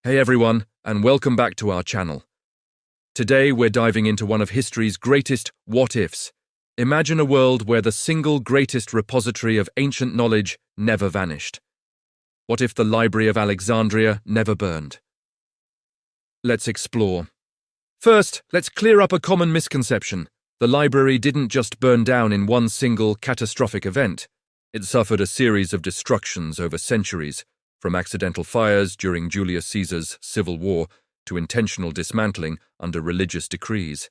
Hey everyone, and welcome back to our channel. Today we're diving into one of history's greatest what-ifs. Imagine a world where the single greatest repository of ancient knowledge never vanished. What if the Library of Alexandria never burned? Let's explore. First, let's clear up a common misconception. The library didn't just burn down in one single catastrophic event. It suffered a series of destructions over centuries, from accidental fires during Julius Caesar's civil war to intentional dismantling under religious decrees.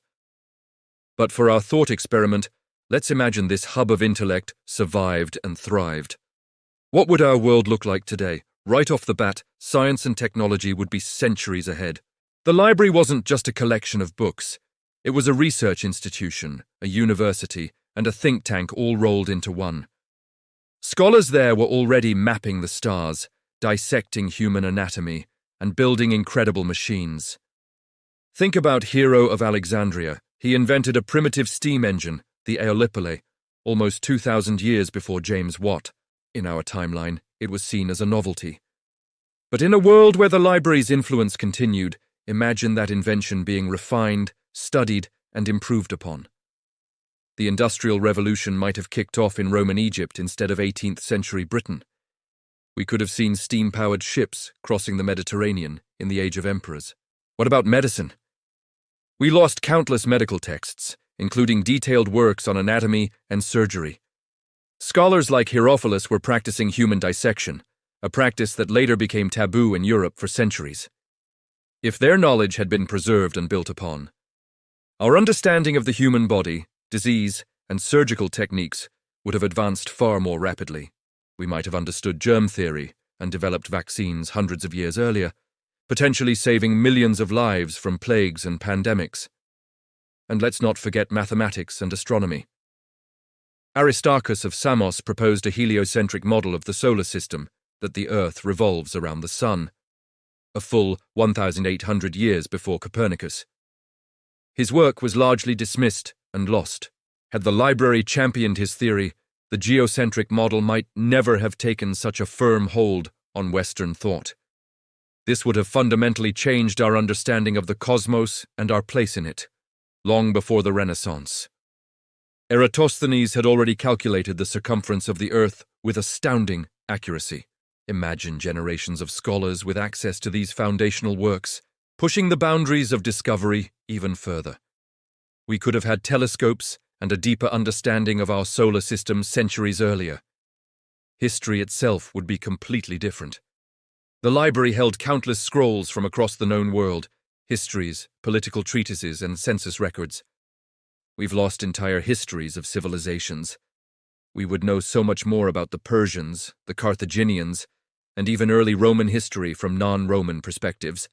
But for our thought experiment, let's imagine this hub of intellect survived and thrived. What would our world look like today? Right off the bat, science and technology would be centuries ahead. The library wasn't just a collection of books. It was a research institution, a university, and a think tank all rolled into one. Scholars there were already mapping the stars, dissecting human anatomy, and building incredible machines. Think about Hero of Alexandria. He invented a primitive steam engine, the Aeolipile, almost 2,000 years before James Watt. In our timeline, it was seen as a novelty. But in a world where the library's influence continued, imagine that invention being refined, studied, and improved upon. The Industrial Revolution might have kicked off in Roman Egypt instead of 18th century Britain. We could have seen steam-powered ships crossing the Mediterranean in the Age of Emperors. What about medicine? We lost countless medical texts, including detailed works on anatomy and surgery. Scholars like Herophilus were practicing human dissection, a practice that later became taboo in Europe for centuries. If their knowledge had been preserved and built upon, our understanding of the human body, disease, and surgical techniques would have advanced far more rapidly. We might have understood germ theory and developed vaccines hundreds of years earlier, potentially saving millions of lives from plagues and pandemics. And let's not forget mathematics and astronomy. Aristarchus of Samos proposed a heliocentric model of the solar system, that the Earth revolves around the Sun, a full 1,800 years before Copernicus. His work was largely dismissed and lost. Had the library championed his theory, the geocentric model might never have taken such a firm hold on Western thought. This would have fundamentally changed our understanding of the cosmos and our place in it, long before the Renaissance. Eratosthenes had already calculated the circumference of the Earth with astounding accuracy. Imagine generations of scholars with access to these foundational works, pushing the boundaries of discovery even further. We could have had telescopes and a deeper understanding of our solar system centuries earlier. History itself would be completely different. The library held countless scrolls from across the known world, histories, political treatises, and census records. We've lost entire histories of civilizations. We would know so much more about the Persians, the Carthaginians, and even early Roman history from non-Roman perspectives.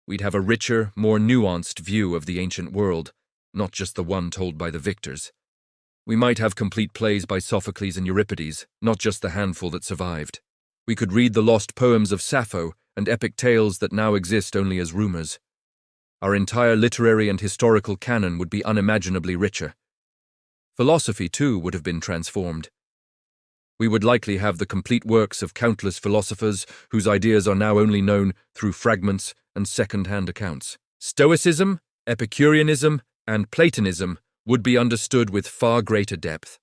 We'd have a richer, more nuanced view of the ancient world, not just the one told by the victors. We might have complete plays by Sophocles and Euripides, not just the handful that survived. We could read the lost poems of Sappho and epic tales that now exist only as rumors. Our entire literary and historical canon would be unimaginably richer. Philosophy, too, would have been transformed. We would likely have the complete works of countless philosophers whose ideas are now only known through fragments and second-hand accounts. Stoicism, Epicureanism, and Platonism would be understood with far greater depth.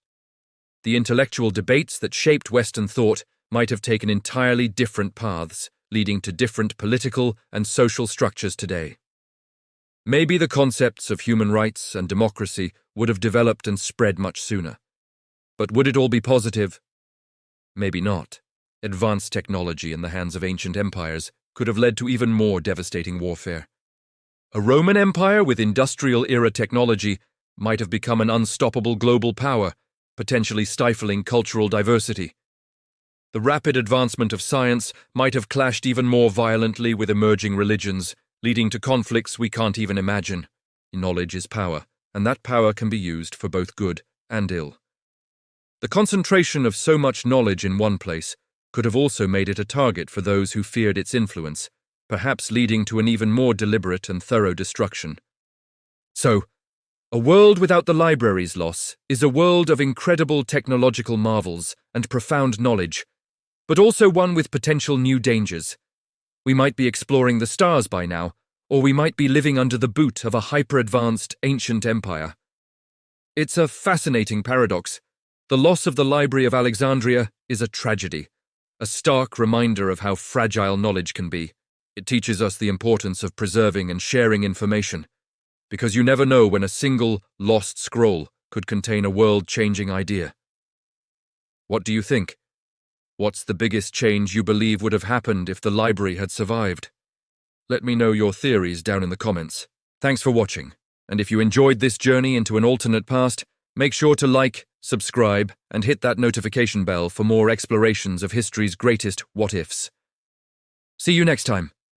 The intellectual debates that shaped Western thought might have taken entirely different paths, leading to different political and social structures today. Maybe the concepts of human rights and democracy would have developed and spread much sooner. But would it all be positive? Maybe not. Advanced technology in the hands of ancient empires could have led to even more devastating warfare. A Roman Empire with industrial-era technology might have become an unstoppable global power, potentially stifling cultural diversity. The rapid advancement of science might have clashed even more violently with emerging religions, leading to conflicts we can't even imagine. Knowledge is power, and that power can be used for both good and ill. The concentration of so much knowledge in one place could have also made it a target for those who feared its influence, perhaps leading to an even more deliberate and thorough destruction. So, a world without the library's loss is a world of incredible technological marvels and profound knowledge, but also one with potential new dangers. We might be exploring the stars by now, or we might be living under the boot of a hyper-advanced ancient empire. It's a fascinating paradox. The loss of the Library of Alexandria is a tragedy, a stark reminder of how fragile knowledge can be. It teaches us the importance of preserving and sharing information, because you never know when a single lost scroll could contain a world-changing idea. What do you think? What's the biggest change you believe would have happened if the library had survived? Let me know your theories down in the comments. Thanks for watching, and if you enjoyed this journey into an alternate past, make sure to like, subscribe, and hit that notification bell for more explorations of history's greatest what-ifs. See you next time.